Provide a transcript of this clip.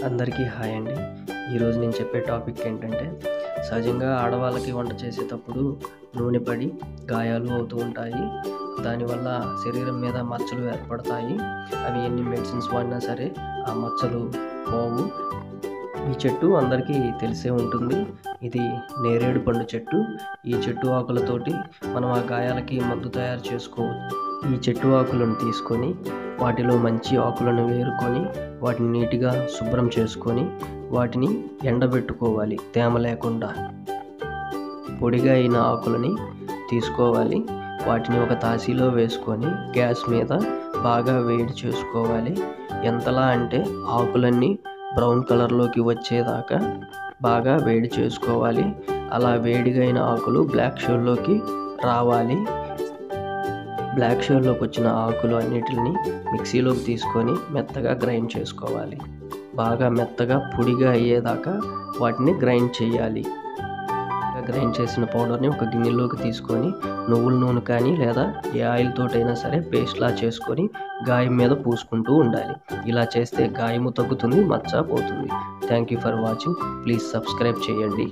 అందరికీ హాయ్ అండి. ఈరోజు నేను చెప్పే టాపిక్ ఏంటంటే, సహజంగా ఆడవాళ్ళకి వంట చేసేటప్పుడు నూనె పడి గాయాలు అవుతూ ఉంటాయి. దానివల్ల శరీరం మీద మచ్చలు ఏర్పడతాయి. అవి ఎన్ని మెడిసిన్స్ వాడినా సరే ఆ మచ్చలు పోవు. ఈ చెట్టు అందరికీ తెలిసే ఉంటుంది. ఇది నేరేడు పండు చెట్టు. ఈ చెట్టు ఆకులతోటి మనం ఆ గాయాలకి మందు తయారు చేసుకోవచ్చు. ఈ చెట్టు ఆకులను తీసుకొని వాటిలో మంచి ఆకులను వేరుకొని వాటిని నీట్గా శుభ్రం చేసుకొని వాటిని ఎండబెట్టుకోవాలి తేమ లేకుండా. పొడిగా అయిన ఆకులని తీసుకోవాలి. వాటిని ఒక తాసీలో వేసుకొని గ్యాస్ మీద బాగా వేడి చేసుకోవాలి. ఎంతలా అంటే ఆకులన్నీ బ్రౌన్ కలర్లోకి వచ్చేదాకా బాగా వేడి చేసుకోవాలి. అలా వేడిగా అయిన ఆకులు బ్లాక్ షేడ్లోకి రావాలి. బ్లాక్ షేడ్లోకి వచ్చిన ఆకులు అన్నిటిని మిక్సీలోకి తీసుకొని మెత్తగా గ్రైండ్ చేసుకోవాలి. బాగా మెత్తగా పొడిగా అయ్యేదాకా వాటిని గ్రైండ్ చేయాలి. గ్రైండ్ చేసిన పౌడర్ని ఒక గిన్నెలోకి తీసుకొని నువ్వుల నూనె కానీ లేదా ఏ ఆయిల్ తోటైనా సరే పేస్ట్లా చేసుకొని గాయం మీద పూసుకుంటూ ఉండాలి. ఇలా చేస్తే గాయము తగ్గుతుంది, మచ్చ పోతుంది. Thank you for watching. Please subscribe చేయండి.